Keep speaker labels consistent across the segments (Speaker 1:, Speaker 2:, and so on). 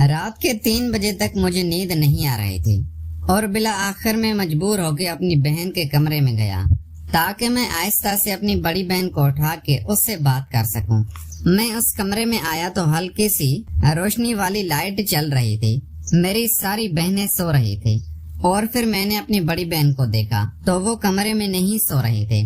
Speaker 1: رات کے 3 بجے تک مجھے نیند نہیں آ رہی تھی اور بلا آخر میں مجبور ہو کے اپنی بہن کے کمرے میں گیا تاکہ میں آہستہ سے اپنی بڑی بہن کو اٹھا کے اس سے بات کر سکوں۔ میں اس کمرے میں آیا تو ہلکی سی روشنی والی لائٹ چل رہی تھی۔ میری ساری بہنیں سو رہی تھی اور پھر میں نے اپنی بڑی بہن کو دیکھا تو وہ کمرے میں نہیں سو رہی تھی۔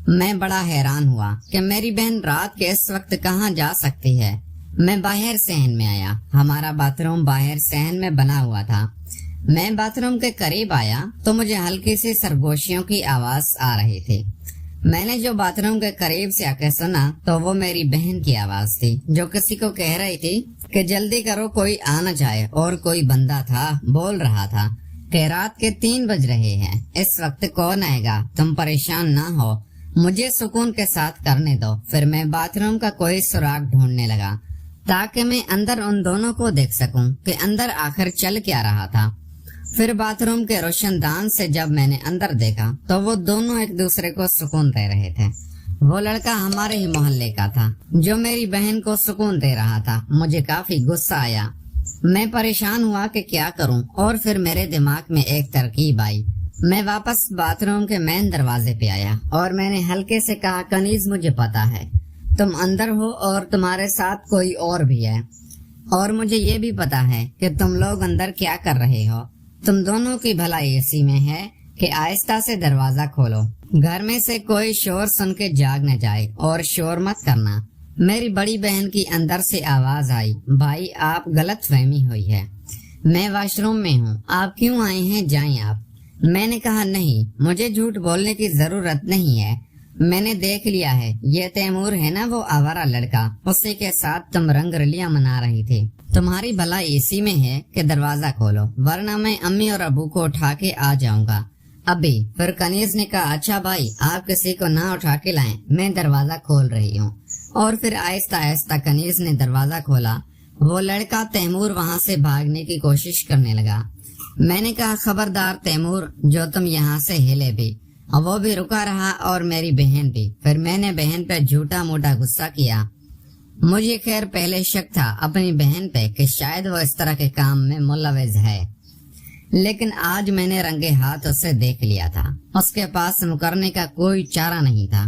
Speaker 1: میں بڑا حیران ہوا کہ میری بہن رات کے اس وقت کہاں جا سکتی ہے۔ میں باہر صحن میں آیا۔ ہمارا باتھ روم باہر صحن میں بنا ہوا تھا۔ میں باتھ روم کے قریب آیا تو مجھے ہلکی سی سرگوشیوں کی آواز آ رہی تھی۔ میں نے جو باتھ روم کے قریب سے آ کے سنا تو وہ میری بہن کی آواز تھی جو کسی کو کہہ رہی تھی کہ جلدی کرو، کوئی آ نہ جائے۔ اور کوئی بندہ تھا، بول رہا تھا کہ رات کے 3 بج رہے ہیں، اس وقت کون آئے گا، تم پریشان نہ ہو، مجھے سکون کے ساتھ کرنے دو۔ پھر میں باتھ روم کا کوئی سراغ ڈھونڈنے لگا تاکہ میں اندر ان دونوں کو دیکھ سکوں کہ اندر آخر چل کیا رہا تھا۔ پھر باتھ روم کے روشن دان سے جب میں نے اندر دیکھا تو وہ دونوں ایک دوسرے کو سکون دے رہے تھے۔ وہ لڑکا ہمارے ہی محلے کا تھا جو میری بہن کو سکون دے رہا تھا۔ مجھے کافی غصہ آیا۔ میں پریشان ہوا کہ کیا کروں، اور پھر میرے دماغ میں ایک ترکیب آئی۔ میں واپس باتھ روم کے مین دروازے پہ آیا اور میں نے ہلکے سے کہا، کنیز مجھے پتا ہے تم اندر ہو اور تمہارے ساتھ کوئی اور بھی ہے، اور مجھے یہ بھی پتا ہے کہ تم لوگ اندر کیا کر رہے ہو۔ تم دونوں کی بھلائی اسی میں ہے کہ آہستہ سے دروازہ کھولو، گھر میں سے کوئی شور سن کے جاگ نہ جائے، اور شور مت کرنا۔ میری بڑی بہن کی اندر سے آواز آئی، بھائی آپ غلط فہمی ہوئی ہے، میں واش روم میں ہوں، آپ کیوں آئے ہیں، جائیں آپ۔ میں نے کہا نہیں، مجھے جھوٹ بولنے کی ضرورت نہیں ہے، میں نے دیکھ لیا ہے، یہ تیمور ہے نا وہ آوارہ لڑکا، اسی کے ساتھ تم رنگ رلیاں منا رہی تھی۔ تمہاری بھلائی اسی میں ہے کہ دروازہ کھولو، ورنہ میں امی اور ابو کو اٹھا کے آ جاؤں گا ابھی۔ پھر کنیز نے کہا، اچھا بھائی آپ کسی کو نہ اٹھا کے لائیں، میں دروازہ کھول رہی ہوں۔ اور پھر آہستہ آہستہ کنیز نے دروازہ کھولا۔ وہ لڑکا تیمور وہاں سے بھاگنے کی کوشش کرنے لگا۔ میں نے کہا، خبردار تیمور، جو تم یہاں سے ہلے بھی۔ وہ بھی رکا رہا اور میری بہن بھی۔ پھر میں نے بہن پہ جھوٹا موٹا غصہ کیا۔ مجھے خیر پہلے شک تھا اپنی بہن پہ کہ شاید وہ اس طرح کے کام میں ملوث ہے، لیکن آج میں نے رنگے ہاتھ اسے دیکھ لیا تھا، اس کے پاس مکرنے کا کوئی چارہ نہیں تھا۔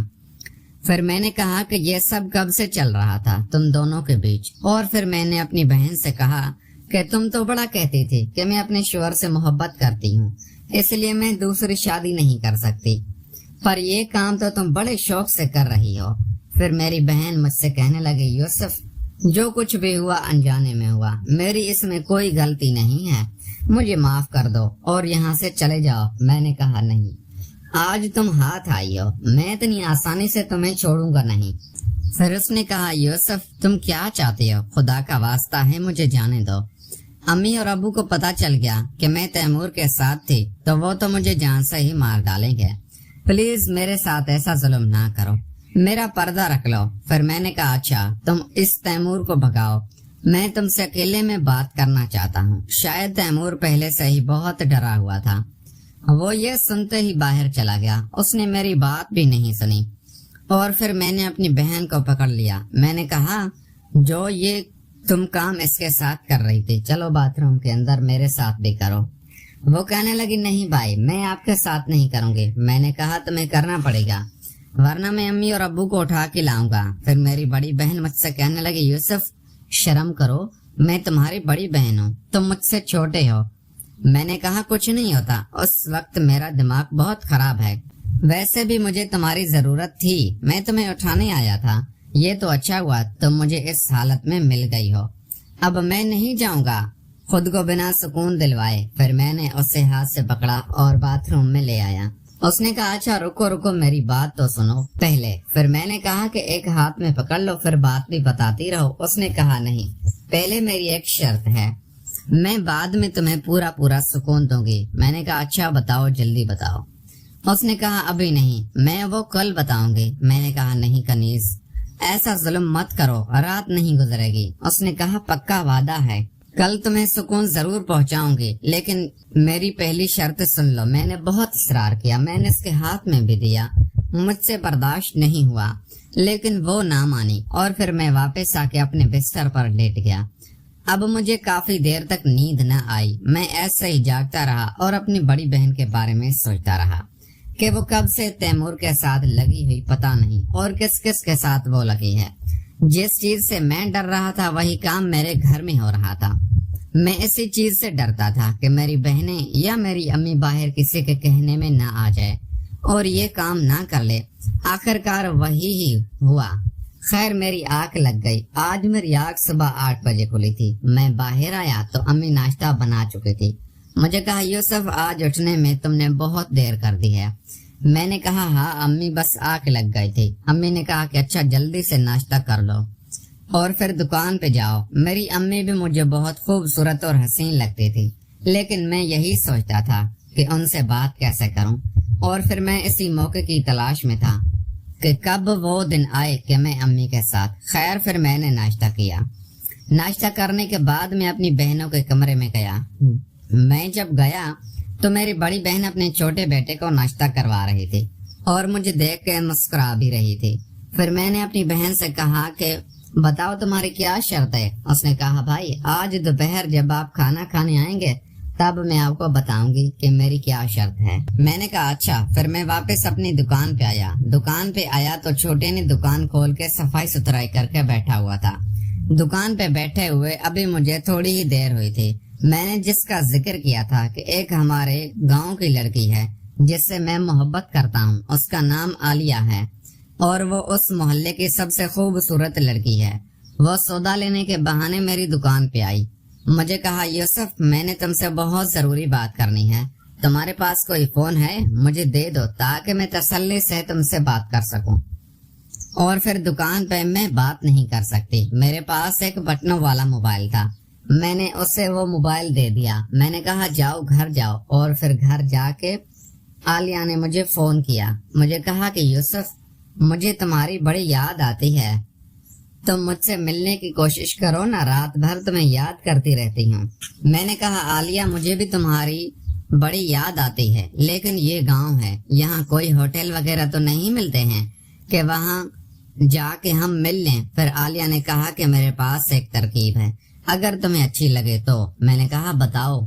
Speaker 1: پھر میں نے کہا کہ یہ سب کب سے چل رہا تھا تم دونوں کے بیچ؟ اور پھر میں نے اپنی بہن سے کہا کہ تم تو بڑا کہتی تھی کہ میں اپنے شوہر سے محبت کرتی ہوں، اس لیے میں دوسری شادی نہیں کر سکتی، پر یہ کام تو تم بڑے شوق سے کر رہی ہو۔ پھر میری بہن مجھ سے کہنے لگی، یوسف جو کچھ بھی ہوا انجانے میں ہوا، میری اس میں کوئی غلطی نہیں ہے، مجھے معاف کر دو اور یہاں سے چلے جاؤ۔ میں نے کہا نہیں، آج تم ہاتھ آئی ہو، میں اتنی آسانی سے تمہیں چھوڑوں گا نہیں۔ پھر اس نے کہا، یوسف تم کیا چاہتے ہو، خدا کا واسطہ ہے مجھے جانے دو۔ امی اور ابو کو پتا چل گیا کہ میں تیمور کے ساتھ تھی تو وہ تو مجھے جان سے ہی مار ڈالیں گے، پلیز میرے ساتھ ایسا ظلم نہ کرو، میرا پردہ رکھ لو۔ پھر میں نے کہا، اچھا تم اس تیمور کو بھگاؤ، میں تم سے اکیلے میں بات کرنا چاہتا ہوں۔ شاید تیمور پہلے سے ہی بہت ڈرا ہوا تھا، وہ یہ سنتے ہی باہر چلا گیا، اس نے میری بات بھی نہیں سنی۔ اور پھر میں نے اپنی بہن کو پکڑ لیا۔ میں نے کہا، جو یہ تم کام اس کے ساتھ کر رہی تھی، چلو باتھ روم کے اندر میرے ساتھ بھی کرو۔ وہ کہنے لگی، نہیں بھائی میں آپ کے ساتھ نہیں کروں گی۔ میں نے کہا، تمہیں کرنا پڑے گا ورنہ میں امی اور ابو کو اٹھا کے لاؤں گا۔ پھر میری بڑی بہن مجھ سے کہنے لگی، یوسف شرم کرو، میں تمہاری بڑی بہن ہوں، تم مجھ سے چھوٹے ہو۔ میں نے کہا، کچھ نہیں ہوتا، اس وقت میرا دماغ بہت خراب ہے، ویسے بھی مجھے تمہاری ضرورت تھی، میں تمہیں اٹھانے آیا تھا، یہ تو اچھا ہوا تم مجھے اس حالت میں مل گئی ہو، اب میں نہیں جاؤں گا خود کو بنا سکون دلوائے۔ پھر میں نے اسے ہاتھ سے پکڑا اور باتھ روم میں لے آیا۔ اس نے کہا، اچھا رکو میری بات تو سنو پہلے۔ پھر میں نے کہا کہ ایک ہاتھ میں پکڑ لو پھر بات بھی بتاتی رہو۔ اس نے کہا، نہیں، پہلے میری ایک شرط ہے، میں بعد میں تمہیں پورا سکون دوں گی۔ میں نے کہا، اچھا بتاؤ، جلدی بتاؤ۔ اس نے کہا، ابھی نہیں، میں وہ کل بتاؤں گی۔ میں نے کہا، نہیں کنیز، ایسا ظلم مت کرو، رات نہیں گزرے گی۔ اس نے کہا، پکا وعدہ ہے، کل تمہیں سکون ضرور پہنچاؤں گی، لیکن میری پہلی شرط سن لو۔ میں نے بہت اصرار کیا، میں نے اس کے ہاتھ میں بھی دیا، مجھ سے برداشت نہیں ہوا، لیکن وہ نہ مانی، اور پھر میں واپس آ کے اپنے بستر پر لیٹ گیا۔ اب مجھے کافی دیر تک نیند نہ آئی. میں ایسے ہی جاگتا رہا اور اپنی بڑی بہن کے بارے میں سوچتا رہا کہ وہ کب سے تیمور کے ساتھ لگی ہوئی پتہ نہیں اور کس کس کے ساتھ وہ لگی ہے. جس چیز سے میں ڈر رہا تھا وہی کام میرے گھر میں ہو رہا تھا. میں اسی چیز سے ڈرتا تھا کہ میری بہنیں یا میری امی باہر کسی کے کہنے میں نہ آ جائے اور یہ کام نہ کر لے. آخر کار وہی ہی ہوا. خیر میری آنکھ لگ گئی. آج میری آنکھ صبح 8 بجے کھلی تھی. میں باہر آیا تو امی ناشتہ بنا چکی تھی. مجھے کہا یوسف آج اٹھنے میں تم نے بہت دیر کر دی ہے. میں نے کہا ہاں امی بس آنکھ لگ گئی تھی. امی نے کہا کہ اچھا جلدی سے ناشتہ کر لو اور پھر دکان پہ جاؤ. میری امی بھی مجھے بہت خوبصورت اور حسین لگتی تھی لیکن میں یہی سوچتا تھا کہ ان سے بات کیسے کروں اور پھر میں اسی موقع کی تلاش میں تھا کہ کب وہ دن آئے کہ میں امی کے ساتھ. خیر پھر میں نے ناشتہ کیا. ناشتہ کرنے کے بعد میں اپنی بہنوں کے کمرے میں گیا. میں جب گیا تو میری بڑی بہن اپنے چھوٹے بیٹے کو ناشتہ کروا رہی تھی اور مجھے دیکھ کے مسکرا بھی رہی تھی. پھر میں نے اپنی بہن سے کہا کہ بتاؤ تمہاری کیا شرط ہے. اس نے کہا بھائی آج دوپہر جب آپ کھانا کھانے آئیں گے تب میں آپ کو بتاؤں گی کہ میری کیا شرط ہے. میں نے کہا اچھا. پھر میں واپس اپنی دکان پہ آیا. دکان پہ آیا تو چھوٹے نے دکان کھول کے صفائی ستھرائی کر کے بیٹھا ہوا تھا. دکان پہ بیٹھے ہوئے ابھی مجھے تھوڑی ہی دیر ہوئی تھی. میں نے جس کا ذکر کیا تھا کہ ایک ہمارے گاؤں کی لڑکی ہے جس سے میں محبت کرتا ہوں, اس کا نام عالیہ ہے اور وہ اس محلے کی سب سے خوبصورت لڑکی ہے. وہ سودا لینے کے بہانے میری دکان پہ آئی. مجھے کہا یوسف میں نے تم سے بہت ضروری بات کرنی ہے. تمہارے پاس کوئی فون ہے؟ مجھے دے دو تاکہ میں تسلی سے تم سے بات کر سکوں اور پھر دکان پہ میں بات نہیں کر سکتی. میرے پاس ایک بٹنوں والا موبائل تھا. میں نے اسے وہ موبائل دے دیا. میں نے کہا جاؤ گھر جاؤ اور پھر گھر جا کے عالیہ نے مجھے فون کیا. مجھے کہا کہ یوسف مجھے تمہاری بڑی یاد آتی ہے. تم مجھ سے ملنے کی کوشش کرو نا, رات بھر تمہیں یاد کرتی رہتی ہوں. میں نے کہا عالیہ مجھے بھی تمہاری بڑی یاد آتی ہے لیکن یہ گاؤں ہے, یہاں کوئی ہوٹل وغیرہ تو نہیں ملتے ہیں کہ وہاں جا کے ہم مل لیں. پھر عالیہ نے کہا کہ میرے پاس ایک ترکیب ہے اگر تمہیں اچھی لگے تو. میں نے کہا بتاؤ.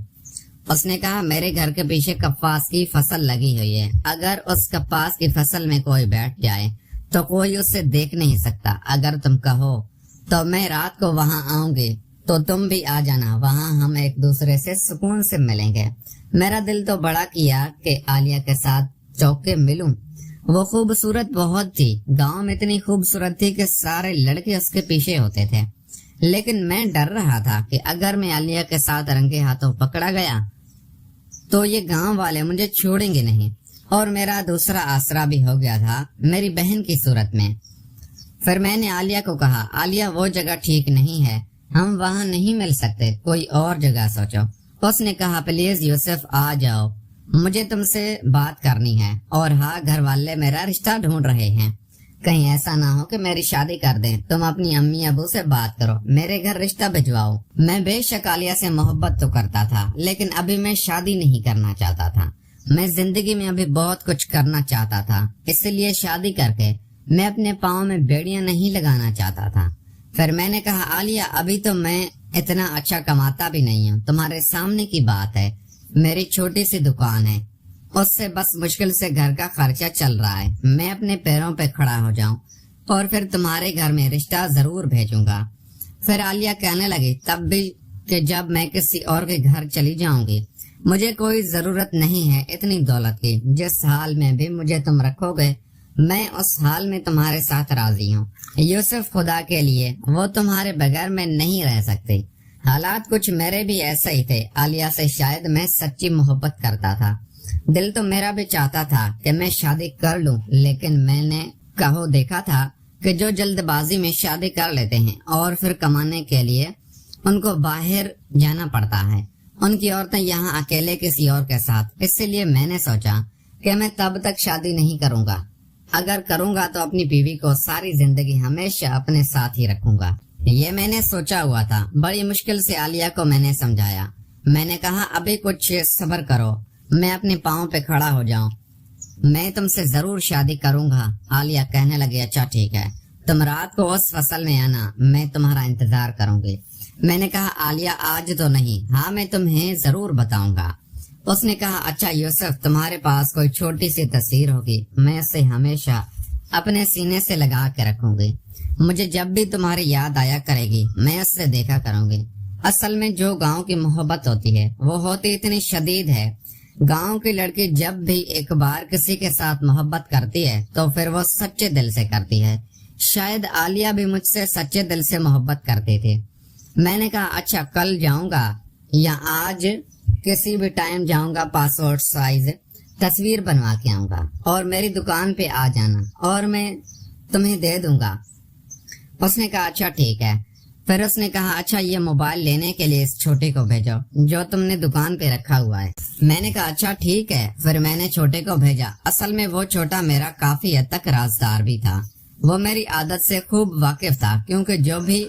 Speaker 1: اس نے کہا میرے گھر کے پیچھے کپاس کی فصل لگی ہوئی ہے. اگر اس کپاس کی فصل میں کوئی بیٹھ جائے تو کوئی اسے دیکھ نہیں سکتا. اگر تم کہو تو میں رات کو وہاں آؤں گی تو تم بھی آ جانا, وہاں ہم ایک دوسرے سے سکون سے ملیں گے. میرا دل تو بڑا کیا کہ عالیہ کے ساتھ چوک کے ملوں. وہ خوبصورت بہت تھی. گاؤں میں اتنی خوبصورت تھی کہ سارے لڑکے اس کے پیچھے ہوتے تھے. لیکن میں ڈر رہا تھا کہ اگر میں عالیہ کے ساتھ رنگے ہاتھوں پکڑا گیا تو یہ گاؤں والے مجھے چھوڑیں گے نہیں. اور میرا دوسرا آسرا بھی ہو گیا تھا میری بہن کی صورت میں. پھر میں نے عالیہ کو کہا عالیہ وہ جگہ ٹھیک نہیں ہے, ہم وہاں نہیں مل سکتے, کوئی اور جگہ سوچو. اس نے کہا پلیز یوسف آ جاؤ, مجھے تم سے بات کرنی ہے. اور ہاں گھر والے میرا رشتہ ڈھونڈ رہے ہیں, کہیں ایسا نہ ہو کہ میری شادی کر دیں. تم اپنی امی ابو سے بات کرو, میرے گھر رشتہ بھجواؤ. میں بے شک عالیہ سے محبت تو کرتا تھا لیکن ابھی میں شادی نہیں کرنا چاہتا تھا. میں زندگی میں ابھی بہت کچھ کرنا چاہتا تھا, اس لیے شادی کر کے میں اپنے پاؤں میں بیڑیاں نہیں لگانا چاہتا تھا. پھر میں نے کہا عالیہ ابھی تو میں اتنا اچھا کماتا بھی نہیں ہوں. تمہارے سامنے کی بات ہے, میری چھوٹی سی دکان ہے, اس سے بس مشکل سے گھر کا خرچہ چل رہا ہے. میں اپنے پیروں پہ کھڑا ہو جاؤں اور پھر تمہارے گھر میں رشتہ ضرور بھیجوں گا. پھر عالیہ کہنے لگی تب بھی کہ جب میں کسی اور کے گھر چلی جاؤں گی مجھے کوئی ضرورت نہیں ہے اتنی دولت کی. جس حال میں بھی مجھے تم رکھو گے میں اس حال میں تمہارے ساتھ راضی ہوں. یوسف خدا کے لیے وہ تمہارے بغیر میں نہیں رہ سکتی. حالات کچھ میرے بھی ایسے ہی تھے. عالیہ سے شاید میں سچی محبت کرتا تھا. دل تو میرا بھی چاہتا تھا کہ میں شادی کر لوں لیکن میں نے دیکھا تھا کہ جو جلد بازی میں شادی کر لیتے ہیں اور پھر کمانے کے لیے ان کو باہر جانا پڑتا ہے, ان کی عورتیں یہاں اکیلے کسی اور کے ساتھ. اس لیے میں نے سوچا کہ میں تب تک شادی نہیں کروں گا. اگر کروں گا تو اپنی بیوی کو ساری زندگی ہمیشہ اپنے ساتھ ہی رکھوں گا. یہ میں نے سوچا ہوا تھا. بڑی مشکل سے عالیہ کو میں نے سمجھایا. میں نے کہا ابھی کچھ صبر کرو, میں اپنے پاؤں پہ کھڑا ہو جاؤں, میں تم سے ضرور شادی کروں گا. عالیہ کہنے لگی اچھا ٹھیک ہے, تم رات کو اس فصل میں آنا, میں تمہارا انتظار کروں گی. میں نے کہا عالیہ آج تو نہیں، ہاں میں تمہیں ضرور بتاؤں گا۔ اس نے کہا اچھا یوسف، تمہارے پاس کوئی چھوٹی سی تصویر ہوگی، میں اسے ہمیشہ اپنے سینے سے لگا کے رکھوں گی، مجھے جب بھی تمہاری یاد آیا کرے گی میں اس سے دیکھا کروں گی۔ اصل میں جو گاؤں کی محبت ہوتی ہے وہ ہوتی اتنی شدید ہے، گاؤں کی لڑکی جب بھی ایک بار کسی کے ساتھ محبت کرتی ہے تو پھر وہ سچے دل سے کرتی ہے۔ شاید عالیہ بھی مجھ سے سچے دل سے محبت کرتی تھی۔ میں نے کہا اچھا کل جاؤں گا یا آج کسی بھی ٹائم جاؤں گا، پاسپورٹ سائز تصویر بنوا کے آؤں گا اور میری دکان پہ آ جانا اور میں تمہیں دے دوں گا۔ اس نے کہا اچھا ٹھیک ہے۔ پھر اس نے کہا اچھا یہ موبائل لینے کے لیے اس چھوٹے کو بھیجو جو تم نے دکان پہ رکھا ہوا ہے۔ میں نے کہا اچھا ٹھیک ہے۔ پھر میں نے چھوٹے کو بھیجا۔ اصل میں وہ چھوٹا میرا کافی حد تک رازدار بھی تھا، وہ میری عادت سے خوب واقف تھا، کیونکہ جو بھی